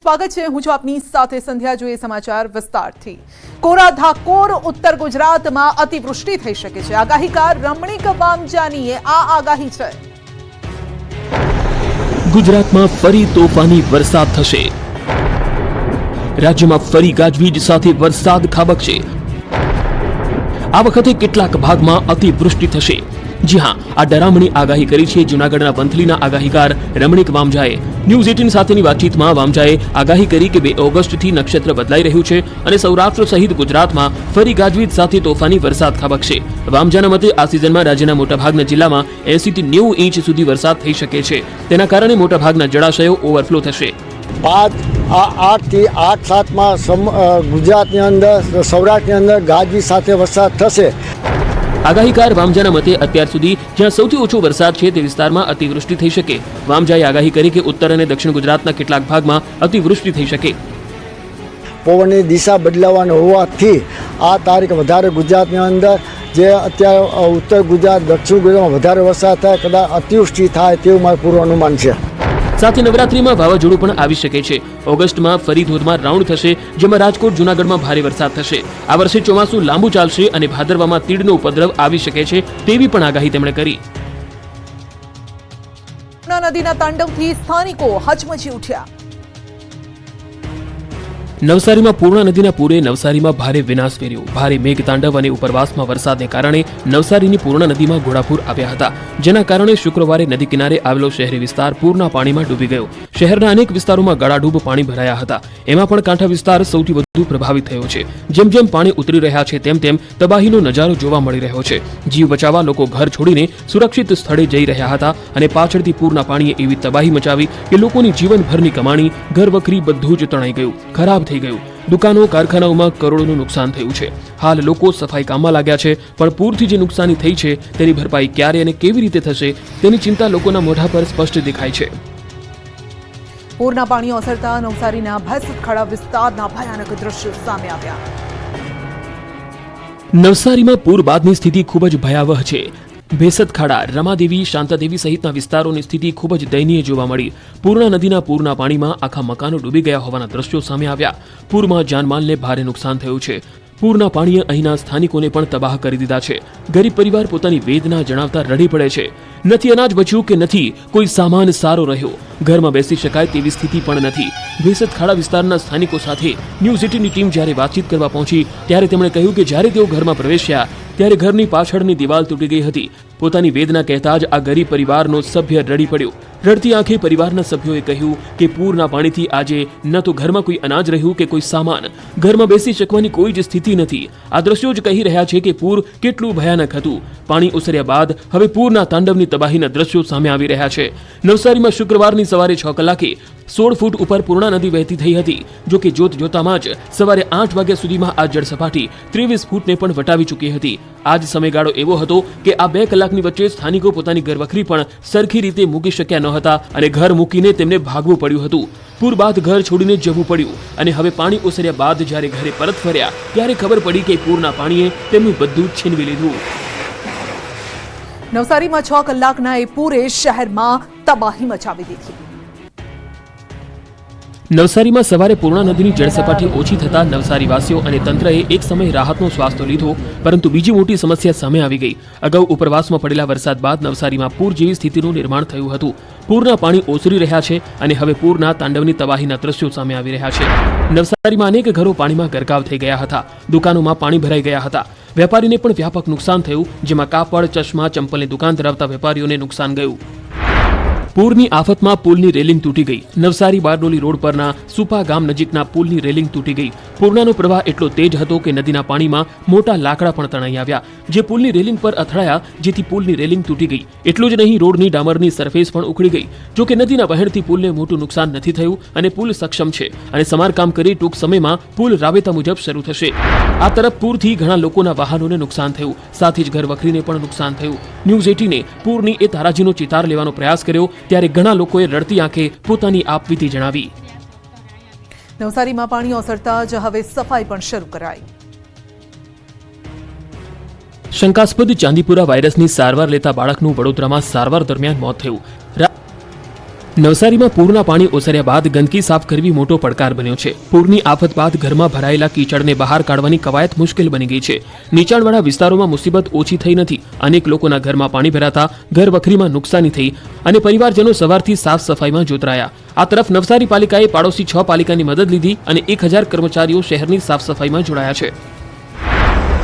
સ્વાગત છે હું છું આપની સાથે સંધ્યા જોઈએ સમાચાર વિસ્તારથી। કોરા ધાકોર ઉત્તર ગુજરાતમાં અતિવૃષ્ટિ થઈ શકે છે। આગાહીકાર રમણીક વામજાનીએ આ આગાહી છે। ગુજરાતમાં ફરી તોફાની વરસાદ થશે। રાજ્યમાં ફરી ગાજવીજ સાથે વરસાદ ખાબકશે। આ વખતે કેટલાક ભાગમાં અતિવૃષ્ટિ થશે। જી હા, આ ડરામણી આગાહી કરી છે જૂનાગઢના વંથલીના આગાહીકાર રમણીક વામજાએ। ન્યૂઝ 18 સાથેની વાતચીતમાં વામજાએ આગાહી કરી કે 2 ઓગસ્ટથી નક્ષત્ર બદલાઈ રહ્યું છે અને સૌરાષ્ટ્ર સહિત ગુજરાતમાં ફરી ગાજવીજ સાથે તોફાની વરસાદ ખાબકશે। વામજાના મતે આ સિઝનમાં રાજ્યના મોટાભાગના જિલ્લામાં 80 થી 90 ઇંચ સુધી વરસાદ થઈ શકે છે। તેના કારણે મોટાભાગના જળાશયો ઓવરફ્લો થશે। 8 થી 8-7 ગુજરાતની અંદર સૌરાષ્ટ્રની અંદર ગાજવીજ સાથે વરસાદ થશે। આગાહીકાર વામજાના મતે અત્યાર સુધી જ્યાં સૌથી ઓછો વરસાદ છે તે વિસ્તારમાં અતિવૃષ્ટિ થઈ શકે। વામજાએ આગાહી કરી કે ઉત્તર અને દક્ષિણ ગુજરાતના કેટલાક ભાગમાં અતિવૃષ્ટિ થઈ શકે। પવનની દિશા બદલાવાની હોવાથી આ તારીખ વધારે ગુજરાતની અંદર જે અત્યારે ઉત્તર ગુજરાત દક્ષિણ ગુજરાતમાં વધારે વરસાદ થાય, કદાચ અતિવૃષ્ટિ થાય તેવું મારું પૂર્વ અનુમાન છે। સાથે નવરાત્રીમાં વાવાઝોડું પણ આવી શકે છે। ઓગસ્ટમાં ફરી ધોધમાર રાઉન્ડ થશે, જેમાં રાજકોટ જૂનાગઢમાં ભારે વરસાદ થશે। આ વર્ષે ચોમાસું લાંબુ ચાલશે અને ભાદરવામાં તીડનો ઉપદ્રવ આવી શકે છે તેવી પણ આગાહી તેમણે કરી। નદીના તાંડવથી સ્થાનિકો હચમચી ઉઠ્યા। નવસારીમાં પૂર્ણા નદીના પૂરે નવસારીમાં ભારે વિનાશ વેર્યો। ભારે મેઘતાંડવ અને ઉપરવાસમાં વરસાદને કારણે નવસારીની પૂર્ણા નદીમાં ઘોડાપૂર આવ્યા હતા, જેના કારણે શુક્રવારે નદી કિનારે આવેલો શહેરી વિસ્તાર પૂરના પાણીમાં ડૂબી ગયો। શહેરના અનેક વિસ્તારોમાં ગળાડૂબ પાણી ભરાયા હતા। એમાં પણ કાંઠા વિસ્તાર સૌથી વધુ પ્રભાવિત થયો છે। જેમ જેમ પાણી ઉતરી રહ્યા છે તેમ તેમ તબાહીનો નજારો જોવા મળી રહ્યો છે। જીવ બચાવવા લોકો ઘર છોડીને સુરક્ષિત સ્થળે જઈ રહ્યા હતા અને પાછળથી પૂરના પાણીએ એવી તબાહી મચાવી કે લોકોની જીવનભરની કમાણી, ઘર વખરી બધું જ તણાઈ ગયું, ખરાબ થઈ ગયું। દુકાનો, કારખાનાઓમાં કરોડોનું નુકસાન થયું છે। હાલ લોકો સફાઈ કામમાં લાગ્યા છે, પણ પૂરથી જે નુકસાની થઈ છે તેની ભરપાઈ ક્યારે અને કેવી રીતે થશે તેની ચિંતા લોકોના મોઢા પર સ્પષ્ટ દેખાય છે। પૂરના પાણી ઓસરતા નવસારીના ભેંસતખાડા વિસ્તારના ભયાનક દ્રશ્યો સામે આવ્યા। નવસારીમાં પૂર બાદની સ્થિતિ ખૂબ જ ભયાવહ છે। ભેંસતખાડા, રમાદેવી, શાંતાદેવી સહિતના વિસ્તારોની સ્થિતિ ખૂબ જ દયનીય જોવા મળી। પૂર્ણા નદીના પૂરના પાણીમાં આખા મકાનો ડૂબી ગયા હોવાના દ્રશ્યો સામે આવ્યા। પૂરમાં જાનમાલને ભારે નુકસાન થયું છે। પૂરના પાણીએ અહીંના સ્થાનિકોને પણ તબાહ કરી દીધા છે। ગરીબ પરિવાર પોતાની વેદના જણાવતા રડી પડે છે। નથી અનાજ બચ્યું કે નથી કોઈ સામાન સારો રહ્યો, ઘરમાં બેસી શકાય તેવી સ્થિતિ પણ નથી। ભેંસતખાડા વિસ્તારના સ્થાનિકો સાથે ન્યૂઝ 18ની ટીમ જ્યારે વાતચીત કરવા પહોંચી ત્યારે તેમણે કહ્યું કે જ્યારે તેઓ ઘરમાં પ્રવેશ્યા ત્યારે ઘરની પાછળની દિવાલ તૂટી ગઈ હતી। પોતાની વેદના કહેતા જ આ ગરીબ પરિવારનો સભ્ય રડી પડ્યો। રડતી આંખે પરિવારના સભ્યોએ કહ્યું કે પૂરના પાણીથી આજે ન તો ઘરમાં કોઈ અનાજ રહ્યું કે કોઈ સામાન, ઘરમાં બેસી શકવાની કોઈ જ સ્થિતિ નથી। આ દ્રશ્યો જ કહી રહ્યા છે કે પૂર કેટલું ભયાનક હતું। પાણી ઓસર્યા બાદ હવે પૂરના તાંડવની તબાહીના દ્રશ્યો સામે આવી રહ્યા છે। નવસારીમાં શુક્રવારની સવારે 6 કલાકે 16 ફૂટ ઉપર પૂર્ણા નદી વહેતી થઈ હતી। જો કે જોત જોતામાં જ સવારે 8 વાગ્યા સુધીમાં આ જળ સપાટી 23 ફૂટને પણ વટાવી ચૂકી હતી। આ જ સમયગાળો એવો હતો કે આ 2 કલાકની વચ્ચે સ્થાનિકો પોતાની ઘરવખરી પણ સરખી રીતે મૂકી શક્યા ન હતા અને ઘર મૂકીને તેમને ભાગવું પડ્યું હતું। પૂર બાદ ઘર છોડીને જવું પડ્યું અને હવે પાણી ઓસર્યા બાદ જ્યારે ઘરે પરત ફર્યા ત્યારે ખબર પડી કે પૂરના પાણીએ તેમનું બધું જ છીનવી લીધું। નવસારીમાં 6 કલાકના એ પૂરે શહેરમાં તબાહી મચાવી દીધી। નવસારીમાં સવારે પૂર્ણા નદીની જળસપાટી ઓછી થતા નવસારીવાસીઓ અને તંત્રએ એક સમય રાહતનો શ્વાસ તો લીધો, પરંતુ બીજી મોટી સમસ્યા સામે આવી ગઈ। અગાઉ ઉપરવાસમાં પડેલા વરસાદ બાદ નવસારીમાં પૂર જેવી સ્થિતિનું નિર્માણ થયું હતું। પૂરના પાણી ઓસરી રહ્યા છે અને હવે પૂરના તાંડવની તબાહીના દ્રશ્યો સામે આવી રહ્યા છે। નવસારીમાં અનેક ઘરો પાણીમાં ગરકાવ થઈ ગયા હતા। દુકાનોમાં પાણી ભરાઈ ગયા હતા। વેપારીને પણ વ્યાપક નુકસાન થયું, જેમાં કાપડ, ચશ્મા, ચંપલની દુકાન ધરાવતા વેપારીઓને નુકસાન ગયું। પૂરની આફતમાં પુલની રેલિંગ તૂટી ગઈ। નવસારી બારડોલી રોડ પરના સુપા ગામ નજીકના પુલની રેલિંગ તૂટી ગઈ। પૂર્ણાનો પ્રવાહ એટલો તેજ હતો કે નદીના પાણીમાં મોટા લાકડા પણ તણાઈ આવ્યા, જે પુલની રેલિંગ પર અથડાયા, જેથી પુલની રેલિંગ તૂટી ગઈ। એટલું જ નહીં, રોડની ડામરની સરફેસ પણ ઉખડી ગઈ। જો કે નદીના વહેણથી પુલને મોટું નુકસાન નથી થયું અને પુલ સક્ષમ છે અને સમારકામ કરી ટૂંક સમયમાં પુલ રાબેતા મુજબ શરૂ થશે। આ તરફ પૂરથી ઘણા લોકોના વાહનોને નુકસાન થયું, સાથે જ ઘર વખરીને પણ નુકસાન થયું। ન્યૂઝ 18એ પૂરની એ તારાજીનો ચિતાર લેવાનો પ્રયાસ કર્યો ત્યારે ઘણા લોકોએ રડતી આંખે પોતાની આપવીતી જણાવી। નવસારીમાં પાણી ઓસરતા જ હવે સફાઈ પણ શરૂ કરાઈ। શંકાસ્પદ ચાંદીપુરા વાયરસની સારવાર લેતા બાળકનું વડોદરામાં સારવાર દરમિયાન મોત થયું। નવસારીમાં પૂરના પાણી ઓસર્યા બાદ ગંદકી સાફ કરવી મોટો પડકાર બન્યો છે. પૂરની આફત બાદ ઘરમાં ભરાયેલા કીચડને બહાર કાઢવાની કવાયત મુશ્કેલ બની ગઈ છે. નીચાણવાળા વિસ્તારોમાં મુસીબત ઓછી થઈ નથી. અનેક લોકોના ઘરમાં પાણી ભરાતા ઘર વખરીમાં નુકસાની થઈ અને પરિવારજનો સવારથી સાફ સફાઈમાં જોતરાયા. આ તરફ નવસારી પાલિકાએ પાડોશી 6 પાલિકાની મદદ લીધી અને 1000 કર્મચારીઓ શહેરની સાફ સફાઈમાં જોડાયા છે.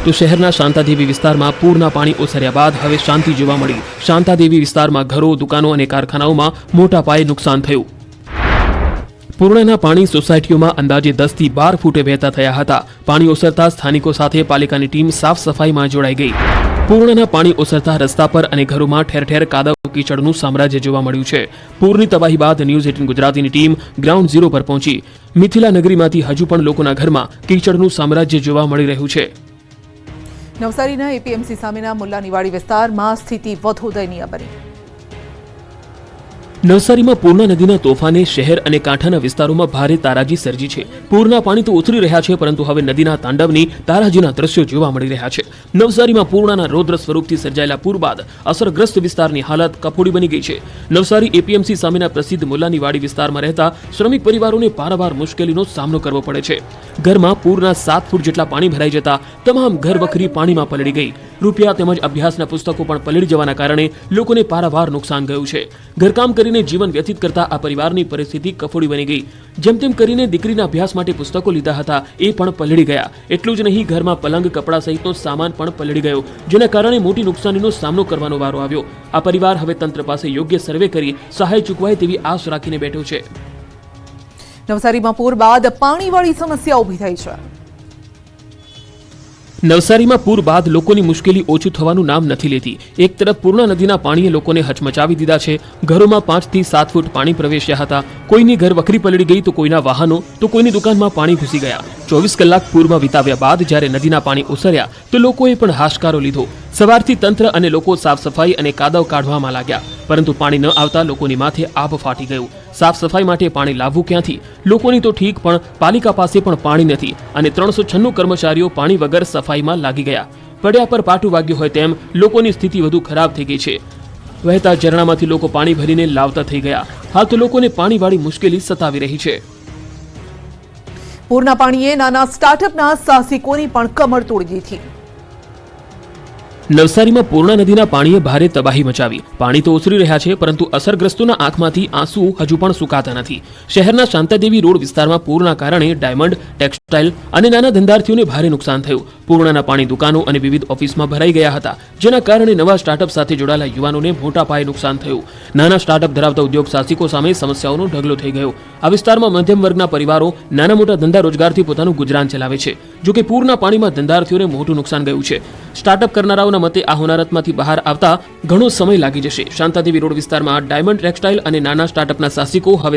તો શહેરના શાંતાદેવી વિસ્તારમાં પૂરના પાણી ઓસર્યા બાદ હવે શાંતિ જોવા મળી. શાંતાદેવી વિસ્તારમાં ઘરો, દુકાનો અને કારખાનાઓમાં મોટા પાયે નુકસાન થયું. પૂર્ણના પાણી સોસાયટીઓમાં અંદાજે 10 થી 12 ફૂટે વહેતા થયા હતા. પાણી ઓસરતા સ્થાનિકો સાથે પાલિકાની ટીમ સાફ સફાઈમાં જોડાઈ ગઈ. પૂર્ણના પાણી ઓસરતા રસ્તા પર અને ઘરોમાં ઠેર ઠેર કાદવ કીચડનું સામ્રાજ્ય જોવા મળ્યું છે. પૂરની તબાહી બાદ ન્યૂઝ 18 ગુજરાતીની ટીમ ગ્રાઉન્ડ ઝીરો પર પહોંચી. મિથિલા નગરીમાંથી હજુ પણ લોકોના ઘરમાં કીચડનું સામ્રાજ્ય જોવા મળી રહ્યું છે. નવસારીના એપીએમસી સામેના મુલ્લાનીવાડી વિસ્તારમાં સ્થિતિ વધુ દયનીય બની. નવસારીમાં પૂર્ણા નદીના તોફાને શહેર અને કાંઠાના વિસ્તારોમાં ભારે તારાજી સર્જી છે. પૂરના પાણી તો ઉતરી રહ્યા છે, પરંતુ હવે નદીના તાંડવની તારાજીના દ્રશ્યો જોવા મળી રહ્યા છે. નવસારીમાં પૂર્ણાના રૌદ્ર સ્વરૂપથી સર્જાયેલા પૂર બાદ અસરગ્રસ્ત વિસ્તારની હાલત કફોડી બની ગઈ છે. નવસારી એપીએમસી સામેના પ્રસિદ્ધ મુલ્લાનીવાડી વિસ્તારમાં રહેતા શ્રમિક પરિવારોને પારાવાર મુશ્કેલીનો સામનો કરવો પડે છે. ઘરમાં પૂરના 7 ફૂટ જેટલા પાણી ભરાઈ જતા તમામ ઘર વખરી પાણીમાં પલળી ગઈ. રૂપિયા તેમજ અભ્યાસના પુસ્તકો પણ પલળી જવાના કારણે લોકોને પારાવાર નુકસાન ગયું છે. ઘરકામ કરીને જીવન વ્યતીત કરતા આ પરિવારની પરિસ્થિતિ કફોડી બની ગઈ. જેમ તેમ કરીને દીકરીના અભ્યાસ માટે પુસ્તકો લીધા હતા, એ પણ પલળી ગયા. એટલું જ નહીં, ઘરમાં પલંગ, કપડાં સહિતનો સામાન પણ પલળી ગયો, જેના કારણે મોટી નુકસાનીનો સામનો કરવાનો વારો આવ્યો. આ પરિવાર હવે તંત્ર પાસે યોગ્ય સર્વે કરી સહાય ચૂકવાય તેવી આશ રાખીને બેઠો છે. નવસારીમાં પૂર બાદ પાણીવાળી સમસ્યા ઊભી થઈ છે. નવસારીમાં પૂર બાદ લોકોની મુશ્કેલી ઓછું થવાનું નામ નથી લેતી. એક તરફ પૂર્ણા નદીના પાણીએ લોકોને હચમચાવી દીધા છે. ઘરોમાં 5 થી 7 ફૂટ પાણી પ્રવેશ્યા હતા. કોઈની ઘર વખરી પલળી ગઈ, તો કોઈના વાહનો, તો કોઈની દુકાનમાં પાણી ઘૂસી ગયા. 24 કલાક પૂરમાં વિતાવ્યા બાદ જ્યારે નદીના પાણી ઓસર્યા તો લોકોએ પણ હાશકારો લીધો. સવારથી તંત્ર અને લોકો સાફ સફાઈ અને કાદવ કાઢવામાં લાગ્યા, પરંતુ પાણી ન આવતા લોકોની માથે આભ ફાટી ગયું. સાફ સફાઈ માટે પાણી લાવવું ક્યાંથી? લોકોની તો ઠીક, પણ પાલિકા પાસે પણ પાણી નથી અને 396 કર્મચારીઓ પાણી વગર સફાઈમાં લાગી ગયા. પડ્યા પર પાટું વાગ્યું હોય તેમ લોકોની સ્થિતિ વધુ ખરાબ થઈ ગઈ છે. વહેતા ઝરણામાંથી લોકો પાણી ભરીને લાવતા થઈ ગયા. હાલ તો લોકોને પાણીવાળી મુશ્કેલી સતાવી રહી છે. પૂરના પાણીએ નાના સ્ટાર્ટઅપના સાહસિકોની પણ કમર તોડી દીધી. નવસારીમાં પૂર્ણા નદીના પાણીએ ભારે તબાહી મચાવી. પાણી તો ઓસરી રહ્યા છે, પરંતુ અસરગ્રસ્તોના આંખમાંથી આંસુ હજુ પણ સુકાતા નથી. શહેરના શાંતાદેવી રોડ વિસ્તારમાં પૂરના કારણે ડાયમંડ, ટેક્સટાઇલ અને નાના ધંધાર્થીઓને ભારે નુકસાન થયું. પૂર્ણાના પાણી દુકાનો અને વિવિધ ઓફિસમાં ભરાઈ ગયા હતા, જેના કારણે નવા સ્ટાર્ટઅપ સાથે જોડાયેલા યુવાનોને મોટા પાયે નુકસાન થયું. નાના સ્ટાર્ટઅપ ધરાવતા ઉદ્યોગ સાહસિકો સામે સમસ્યાઓનો ઢગલો થઈ ગયો. આ વિસ્તારમાં મધ્યમ વર્ગના પરિવારો નાના મોટા ધંધા રોજગારથી પોતાનું ગુજરાન ચલાવે છે. જોકે પૂરના પાણીમાં ધંધાર્થીઓને મોટું નુકસાન ગયું છે. સ્ટાર્ટઅપ કરનારાઓના મતે આ હોનારતમાંથી બહાર આવતા ઘણો સમય લાગી જશે. શાંતાદેવી રોડ વિસ્તારમાં ડાયમંડ, ટેક્સટાઇલ અને નાના સ્ટાર્ટઅપના સાહસિકો હવે